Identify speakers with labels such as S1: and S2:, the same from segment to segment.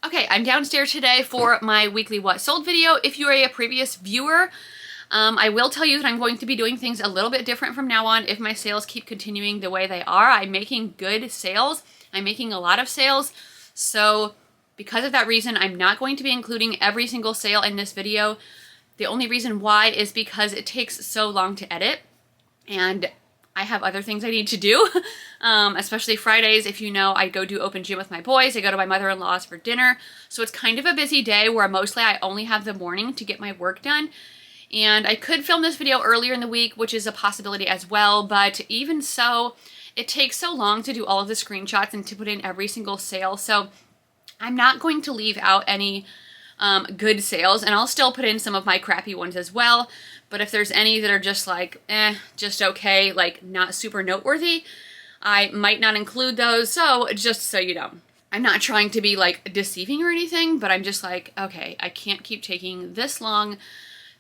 S1: Okay, I'm downstairs today for my weekly What Sold video. If you are a previous viewer, I will tell you that I'm going to be doing things a little bit different from now on if my sales keep continuing the way they are. I'm making good sales. I'm making a lot of sales. So because of that reason, I'm not going to be including every single sale in this video. The only reason why is because it takes so long to edit and I have other things I need to do, especially Fridays. If you know, I go do open gym with my boys. I go to my mother-in-law's for dinner. So it's kind of a busy day where mostly I only have the morning to get my work done. And I could film this video earlier in the week, which is a possibility as well. But even so, it takes so long to do all of the screenshots and to put in every single sale. So I'm not going to leave out any good sales, and I'll still put in some of my crappy ones as well. But if there's any that are just like, just okay, like not super noteworthy, I might not include those. So just so you know, I'm not trying to be like deceiving or anything, but I'm just like, okay, I can't keep taking this long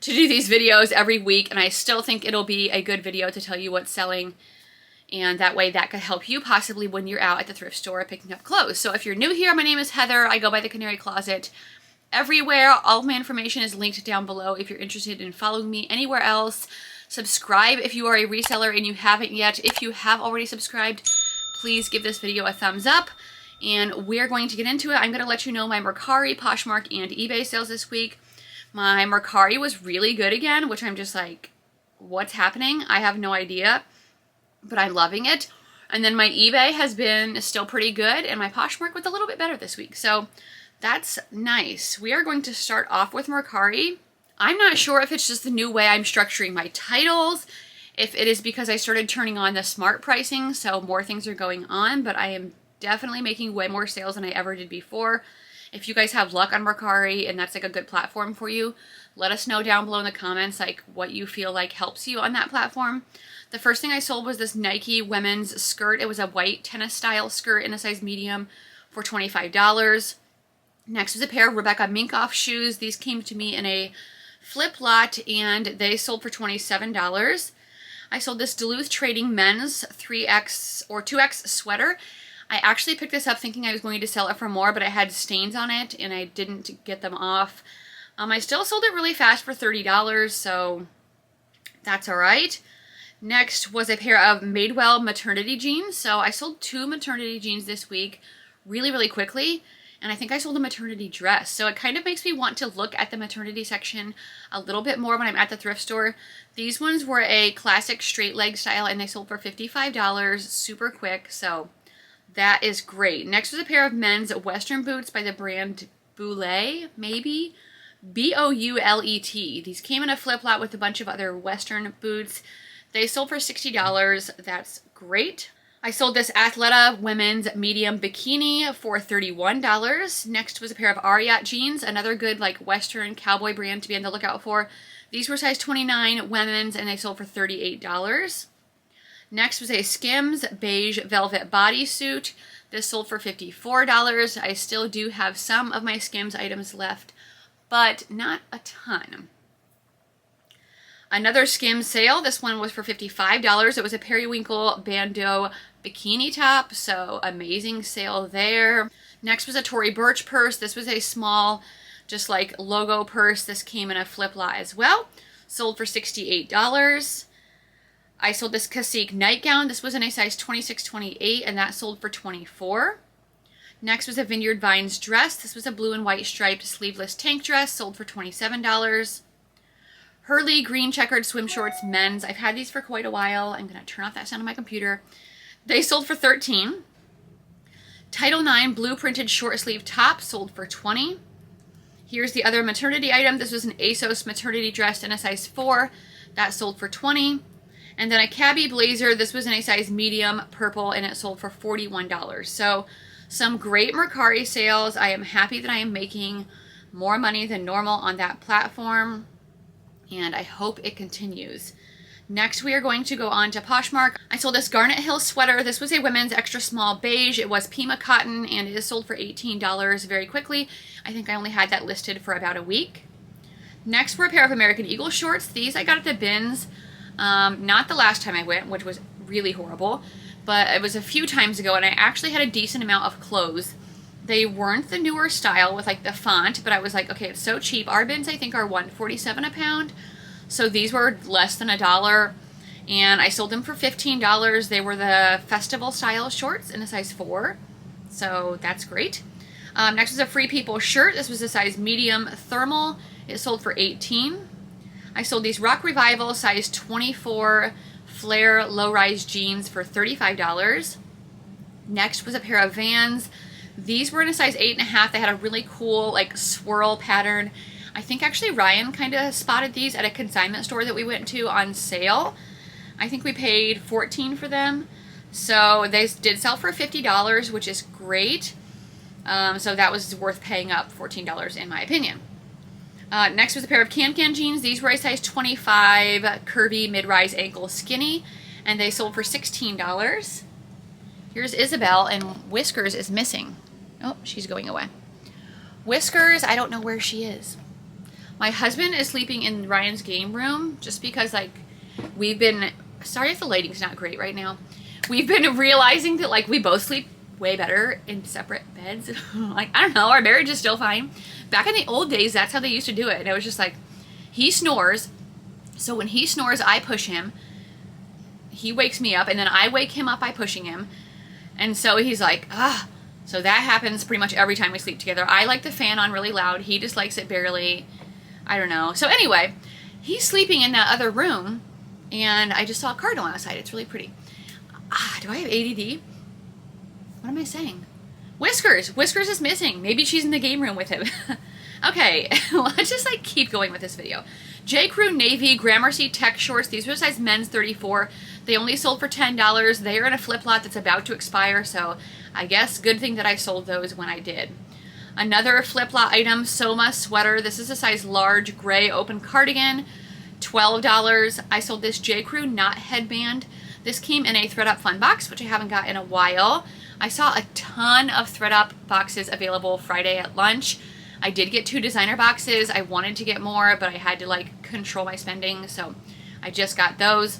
S1: to do these videos every week. And I still think it'll be a good video to tell you what's selling. And that way that could help you possibly when you're out at the thrift store picking up clothes. So if you're new here, my name is Heather. I go by The Canary Closet everywhere. All of my information is linked down below if you're interested in following me anywhere else. Subscribe if you are a reseller and you haven't yet. If you have already subscribed, please give this video a thumbs up. And we're going to get into it. I'm going to let you know my Mercari, Poshmark, and eBay sales this week. My Mercari was really good again, which I'm just like, what's happening? I have no idea, but I'm loving it. And then my eBay has been still pretty good, and my Poshmark was a little bit better this week. So that's nice. We are going to start off with Mercari. I'm not sure if it's just the new way I'm structuring my titles, if it is because I started turning on the smart pricing, so more things are going on, but I am definitely making way more sales than I ever did before. If you guys have luck on Mercari and that's like a good platform for you, let us know down below in the comments like what you feel like helps you on that platform. The first thing I sold was this Nike women's skirt. It was a white tennis style skirt in a size medium for $25. Next was a pair of Rebecca Minkoff shoes. These came to me in a flip lot and they sold for $27. I sold this Duluth Trading men's 3X or 2X sweater. I actually picked this up thinking I was going to sell it for more, but it had stains on it and I didn't get them off. I still sold it really fast for $30, so that's all right. Next was a pair of Madewell maternity jeans. So I sold 2 maternity jeans this week really, really quickly. And I think I sold a maternity dress. So it kind of makes me want to look at the maternity section a little bit more when I'm at the thrift store. These ones were a classic straight leg style and they sold for $55, super quick. So that is great. Next was a pair of men's Western boots by the brand Boulet, maybe? B-O-U-L-E-T. These came in a flip lot with a bunch of other Western boots. They sold for $60. That's great. I sold this Athleta women's medium bikini for $31. Next was a pair of Ariat jeans, another good like Western cowboy brand to be on the lookout for. These were size 29 women's and they sold for $38. Next was a Skims beige velvet bodysuit. This sold for $54. I still do have some of my Skims items left, but not a ton. Another Skims sale. This one was for $55. It was a periwinkle bandeau bikini top, so amazing sale there. Next was a Tory Burch purse. This was a small, just like logo purse. This came in a flip lot as well. Sold for $68. I sold this Cacique nightgown. This was in a size 26-28, and that sold for $24. Next was a Vineyard Vines dress. This was a blue and white striped sleeveless tank dress. Sold for $27. Hurley green checkered swim shorts men's. I've had these for quite a while. I'm going to turn off that sound on my computer. They sold for $13. Title IX blue printed short sleeve top sold for $20. Here's the other maternity item. This was an ASOS maternity dress in a size 4. That sold for $20. And then a cabbie blazer. This was in a size medium purple and it sold for $41. So some great Mercari sales. I am happy that I am making more money than normal on that platform, and I hope it continues. Next, we are going to go on to Poshmark. I sold this Garnet Hill sweater. This was a women's extra small beige. It was Pima cotton, and it is sold for $18 very quickly. I think I only had that listed for about a week. Next were a pair of American Eagle shorts. These I got at the bins, not the last time I went, which was really horrible, but it was a few times ago, and I actually had a decent amount of clothes. They weren't the newer style with like the font, but I was like, okay, it's so cheap. Our bins, I think, are $1.47 a pound. So these were less than $1. And I sold them for $15. They were the festival style shorts in a size 4. So that's great. Next was a Free People shirt. This was a size medium thermal. It sold for $18. I sold these Rock Revival size 24 flare low-rise jeans for $35. Next was a pair of Vans. These were in a size 8.5. They had a really cool like swirl pattern. I think actually Ryan kind of spotted these at a consignment store that we went to on sale. I think we paid $14 for them. So they did sell for $50, which is great. So that was worth paying up $14 in my opinion. Next was a pair of Can jeans. These were a size 25 curvy mid-rise ankle skinny, and they sold for $16. Here's Isabel, and Whiskers is missing. Oh, she's going away. Whiskers, I don't know where she is. My husband is sleeping in Ryan's game room just because, like, we've been, sorry if the lighting's not great right now. We've been realizing that, like, we both sleep way better in separate beds. Like, I don't know, our marriage is still fine. Back in the old days, that's how they used to do it. And it was just like, he snores. So when he snores, I push him. He wakes me up, and then I wake him up by pushing him. And so he's like, ah. So that happens pretty much every time we sleep together. I like the fan on really loud. He just likes it barely. I don't know. So anyway, he's sleeping in that other room, and I just saw a cardinal outside. It's really pretty. Do I have ADD? What am I saying? Whiskers. Whiskers is missing. Maybe she's in the game room with him. Okay, let's just like keep going with this video. J. Crew Navy Gramercy Tech Shorts. These were size men's 34. They only sold for $10. They are in a flip lot that's about to expire, so I guess good thing that I sold those when I did. Another flip lot item, Soma sweater. This is a size large gray open cardigan. $12. I sold this J. Crew knot headband. This came in a ThreadUp fun box, which I haven't got in a while. I saw a ton of ThreadUp boxes available Friday at lunch. I did get 2 designer boxes. I wanted to get more, but I had to like control my spending, so I just got those.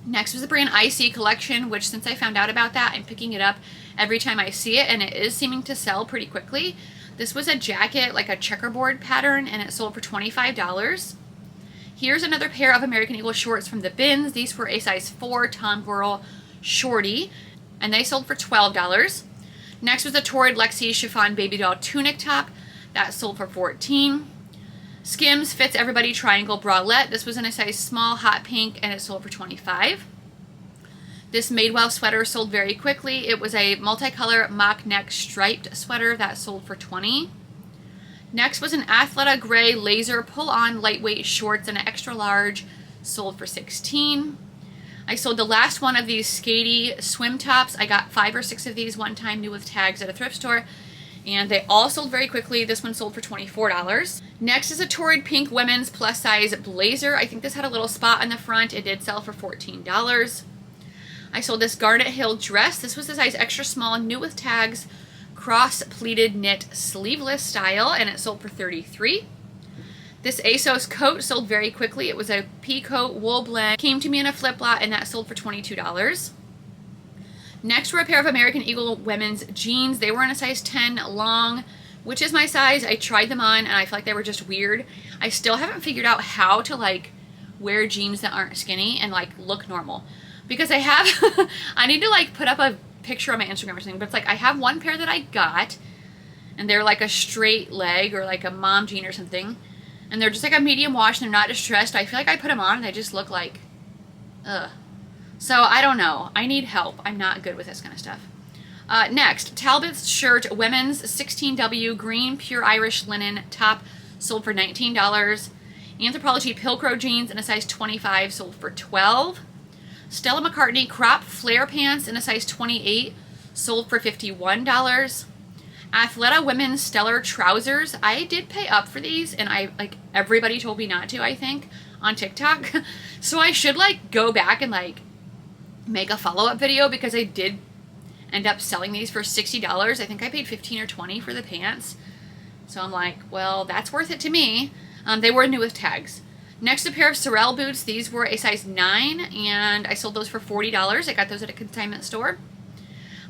S1: Next was the brand IC collection, which since I found out about that, I'm picking it up every time I see it, and it is seeming to sell pretty quickly. This was a jacket, like a checkerboard pattern, and it sold for $25. Here's another pair of American Eagle shorts from the bins. These were a size 4 Tom Girl shorty, and they sold for $12. Next was the Torrid Lexi chiffon baby doll tunic top. That sold for $14. Skims Fits Everybody triangle bralette. This was in a size small hot pink, and it sold for $25. This Madewell sweater sold very quickly. It was a multicolor mock neck striped sweater that sold for $20. Next was an Athleta gray laser pull-on lightweight shorts in an extra large, sold for $16. I sold the last one of these skatey swim tops. I got 5 or 6 of these one time new with tags at a thrift store, and they all sold very quickly. This one sold for $24. Next is a Torrid pink women's plus size blazer. I think this had a little spot on the front. It did sell for $14. I sold this Garnet Hill dress. This was a size extra small, new with tags, cross pleated knit sleeveless style, and it sold for $33. This ASOS coat sold very quickly. It was a pea coat wool blend. Came to me in a flip lot, and that sold for $22. Next were a pair of American Eagle women's jeans. They were in a size 10 long, which is my size. I tried them on, and I feel like they were just weird. I still haven't figured out how to like wear jeans that aren't skinny and like look normal. Because I have, I need to like put up a picture on my Instagram or something, but it's like I have one pair that I got, and they're like a straight leg or like a mom jean or something, and they're just like a medium wash and they're not distressed. I feel like I put them on and they just look like, ugh. So I don't know. I need help. I'm not good with this kind of stuff. Next, Talbot's shirt, women's 16W green pure Irish linen top, sold for $19. Anthropologie Pilcrow jeans in a size 25 sold for $12. Stella McCartney crop flare pants in a size 28 sold for $51. Athleta women's stellar trousers. I did pay up for these, and I like everybody told me not to, I think, on TikTok. So I should like go back and like make a follow-up video, because I did end up selling these for $60. I think I paid $15 or $20 for the pants. So I'm like, well, that's worth it to me. They were new with tags. Next, a pair of Sorel boots. These were a size 9, and I sold those for $40. I got those at a consignment store.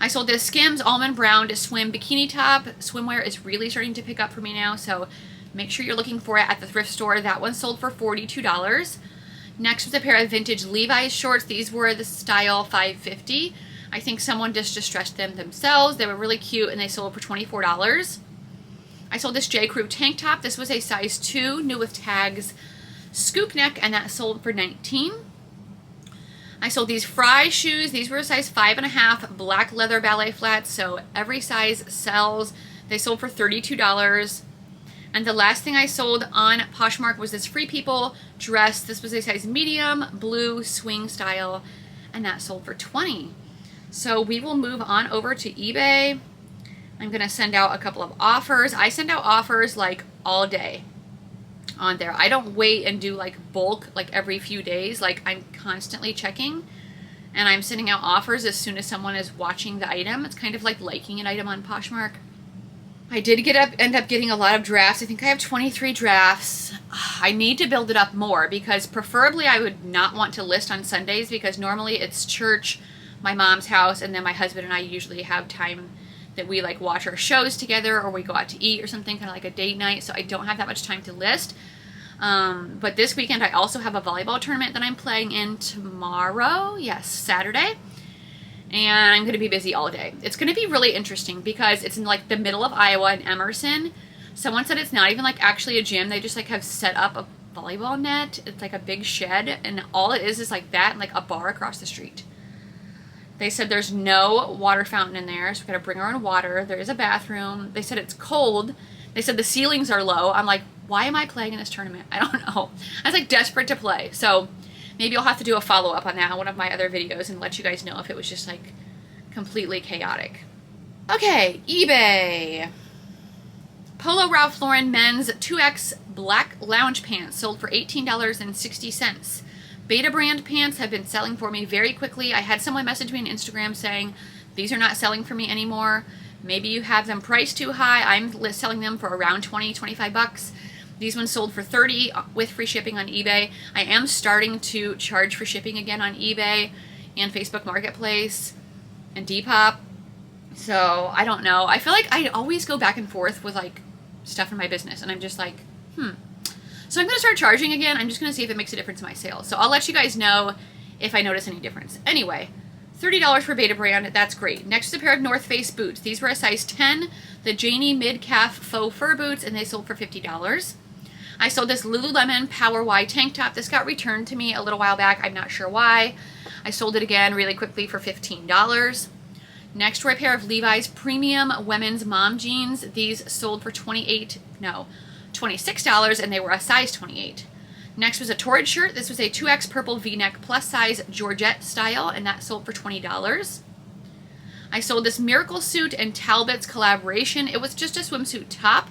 S1: I sold this Skims Almond Brown Swim Bikini Top. Swimwear is really starting to pick up for me now, so make sure you're looking for it at the thrift store. That one sold for $42. Next was a pair of vintage Levi's shorts. These were the style 550. I think someone just distressed them themselves. They were really cute and they sold for $24. I sold this J. Crew tank top. This was a size 2, new with tags, scoop neck, and that sold for $19. I sold these Fry shoes. These were a size 5.5, black leather ballet flats, so every size sells. They sold for $32. And the last thing I sold on Poshmark was this Free People dress. This was a size medium, blue, swing style, and that sold for $20. So we will move on over to eBay. I'm going to send out a couple of offers. I send out offers like all day on there. I don't wait and do like bulk like every few days. Like I'm constantly checking and I'm sending out offers as soon as someone is watching the item. It's kind of like liking an item on Poshmark. I did end up getting a lot of drafts. I think I have 23 drafts. I need to build it up more because preferably I would not want to list on Sundays because normally it's church, my mom's house, and then my husband and I usually have time that we like watch our shows together or we go out to eat or something, kind of like a date night, so I don't have that much time to list. But this weekend I also have a volleyball tournament that I'm playing in tomorrow, yes, Saturday, and I'm going to be busy all day. It's going to be really interesting because it's in like the middle of Iowa in Emerson. Someone said it's not even like actually a gym, they just like have set up a volleyball net. It's like a big shed and all it is like that and like a bar across the street. They said there's no water fountain in there, so we gotta bring our own water. There is a bathroom. They said it's cold. They said the ceilings are low. I'm like, why am I playing in this tournament? I don't know. I was like desperate to play. So maybe I'll have to do a follow-up on that on one of my other videos and let you guys know if it was just like completely chaotic. Okay, eBay. Polo Ralph Lauren men's 2X black lounge pants sold for $18.60. Beta brand pants have been selling for me very quickly. I had someone message me on Instagram saying, these are not selling for me anymore. Maybe you have them priced too high. I'm selling them for around 20, 25 bucks. These ones sold for $30 with free shipping on eBay. I am starting to charge for shipping again on eBay and Facebook Marketplace and Depop. So I don't know. I feel like I always go back and forth with like stuff in my business and I'm just like, So I'm going to start charging again. I'm just going to see if it makes a difference in my sales. So I'll let you guys know if I notice any difference. Anyway, $30 for Beta brand. That's great. Next is a pair of North Face boots. These were a size 10, the Janie mid-calf faux fur boots, and they sold for $50. I sold this Lululemon Power Y tank top. This got returned to me a little while back. I'm not sure why. I sold it again really quickly for $15. Next were a pair of Levi's premium women's mom jeans. These sold for $26 and they were a size 28. Next was a Torrid shirt. This was a 2X purple V-neck plus size Georgette style and that sold for $20. I sold this Miracle Suit and Talbot's collaboration. It was just a swimsuit top,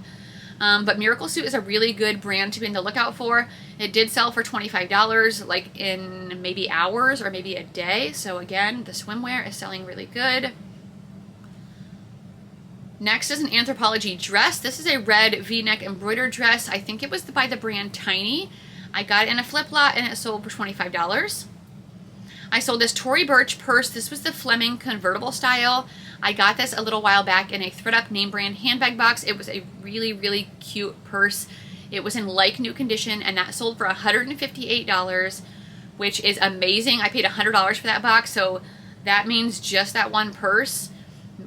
S1: but Miracle Suit is a really good brand to be on the lookout for. It did sell for $25 like in maybe hours or maybe a day. So again, the swimwear is selling really good. Next is an Anthropologie dress. This is a red V-neck embroidered dress. I think it was by the brand Tiny. I got it in a flip lot and it sold for $25. I sold this Tory Burch purse. This was the Fleming convertible style. I got this a little while back in a ThredUp name brand handbag box. It was a really, really cute purse. It was in like new condition and that sold for $158, which is amazing. I paid $100 for that box, so that means just that one purse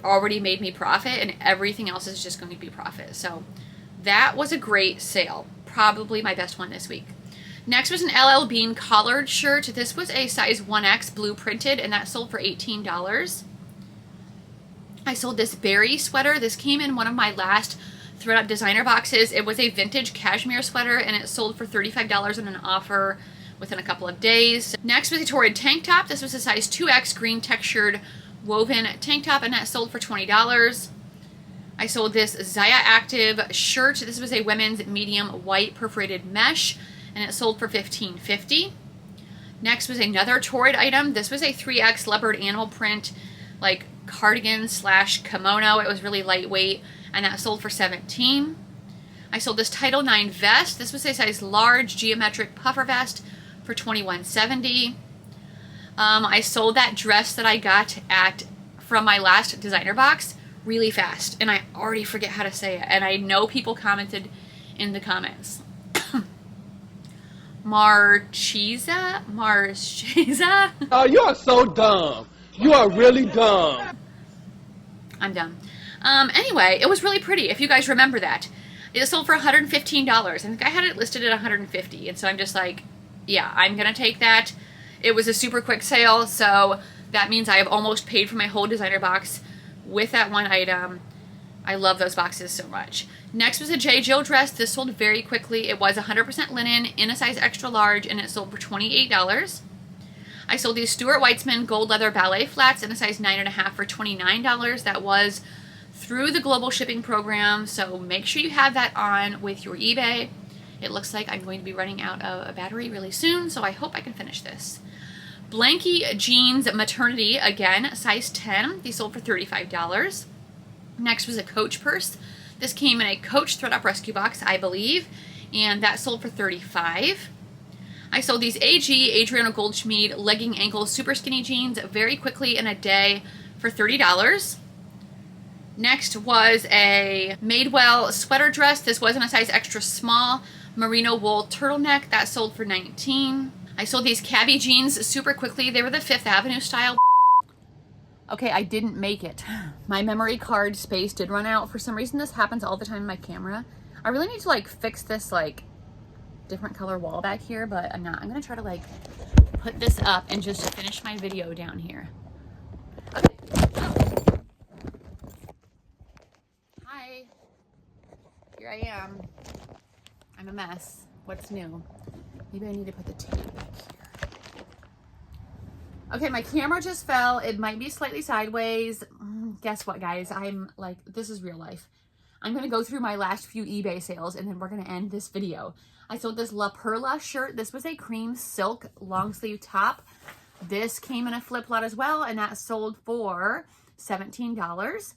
S1: already made me profit and everything else is just going to be profit. So that was a great sale. Probably my best one this week. Next was an LL Bean collared shirt. This was a size 1X blue printed and that sold for $18. I sold this berry sweater. This came in one of my last ThredUp designer boxes. It was a vintage cashmere sweater and it sold for $35 on an offer within a couple of days. Next was a Torrid tank top. This was a size 2X green textured woven tank top and that sold for $20. I sold this Zaya Active shirt. This was a women's medium white perforated mesh and it sold for $15.50. Next was another Torrid item. This was a 3X leopard animal print like cardigan slash kimono. It was really lightweight and that sold for $17. I sold this Title IX vest. This was a size large geometric puffer vest for $21.70. I sold that dress that I got from my last designer box really fast, and I already forget how to say it, and I know people commented in the comments. Marchesa?
S2: Oh, you are so dumb. You are really dumb.
S1: I'm dumb. Anyway, it was really pretty, if you guys remember that. It sold for $115. I think I had it listed at $150, and so I'm just like, yeah, I'm gonna take that. It was a super quick sale, so that means I have almost paid for my whole designer box with that one item. I love those boxes so much. Next was a J. Jill dress. This sold very quickly. It was 100% linen in a size extra large, and it sold for $28. I sold these Stuart Weitzman gold leather ballet flats in a size 9.5 for $29. That was through the global shipping program, so make sure you have that on with your eBay. It looks like I'm going to be running out of a battery really soon, so I hope I can finish this. Blanky jeans maternity, again, size 10. These sold for $35. Next was a Coach purse. This came in a Coach thread up rescue box, I believe, and that sold for $35. I sold these AG Adriano Goldschmied legging ankle super skinny jeans very quickly in a day for $30. Next was a Madewell sweater dress. This was in a size extra small merino wool turtleneck. That sold for $19. I sold these cabbie jeans super quickly. They were the Fifth Avenue style. Okay, I didn't make it. My memory card space did run out. For some reason, this happens all the time in my camera. I really need to like fix this like different color wall back here, but I'm not. I'm gonna try to like put this up and just finish my video down here. Okay. Hi. Here I am. I'm a mess. What's new? Maybe I need to put the tape back here. Okay, my camera just fell. It might be slightly sideways. Guess what, guys? I'm like, this is real life. I'm going to go through my last few eBay sales, and then we're going to end this video. I sold this La Perla shirt. This was a cream silk long sleeve top. This came in a flip lot as well, and that sold for $17.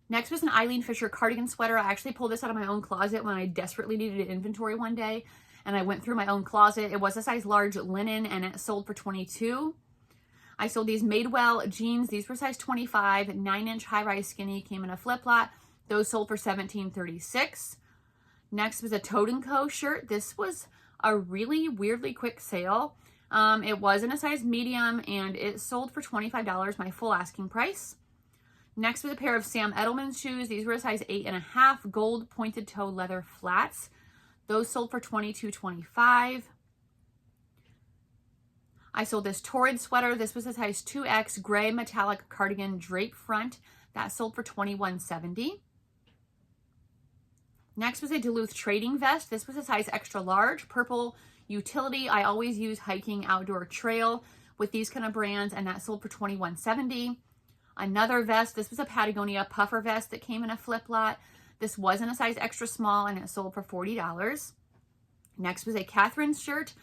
S1: Next was an Eileen Fisher cardigan sweater. I actually pulled this out of my own closet when I desperately needed an inventory one day, and I went through my own closet. It was a size large linen, and it sold for $22. I sold these Madewell jeans. These were size 25, 9-inch high-rise skinny, came in a flip lot. Those sold for $17.36. Next was a Toad & Co. shirt. This was a really weirdly quick sale. It was in a size medium, and it sold for $25, my full asking price. Next was a pair of Sam Edelman shoes. These were a size 8.5, gold pointed toe leather flats. Those sold for $22.25. I sold this Torrid sweater. This was a size 2X gray metallic cardigan drape front. That sold for $21.70. Next was a Duluth trading vest. This was a size extra large, purple utility. I always use hiking outdoor trail with these kind of brands, and that sold for $21.70. Another vest. This was a Patagonia puffer vest that came in a flip lot. This was in a size extra small, and it sold for $40. Next was a Catherine's shirt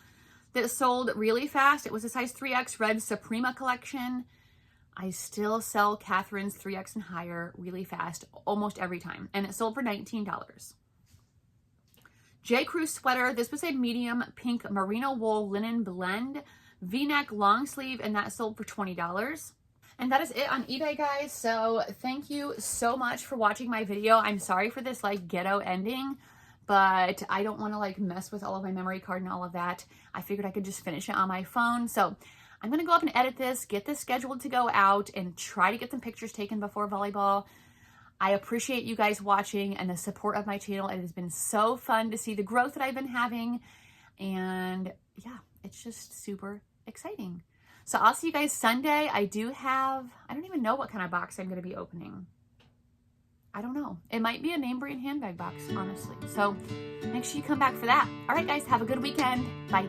S1: that sold really fast. It was a size 3X red Suprema collection. I still sell Catherine's 3X and higher really fast almost every time, and it sold for $19. J. Crew sweater. This was a medium pink merino wool linen blend V-neck long sleeve, and that sold for $20. And that is it on eBay, guys. So thank you so much for watching my video. I'm sorry for this like ghetto ending, but I don't want to like mess with all of my memory card and all of that. I figured I could just finish it on my phone. So I'm going to go up and edit this, get this scheduled to go out, and try to get some pictures taken before volleyball. I appreciate you guys watching and the support of my channel. It has been so fun to see the growth that I've been having. And yeah, it's just super exciting. So I'll see you guys Sunday. I don't even know what kind of box I'm going to be opening. I don't know. It might be a name brand handbag box, honestly. So make sure you come back for that. All right, guys, have a good weekend. Bye.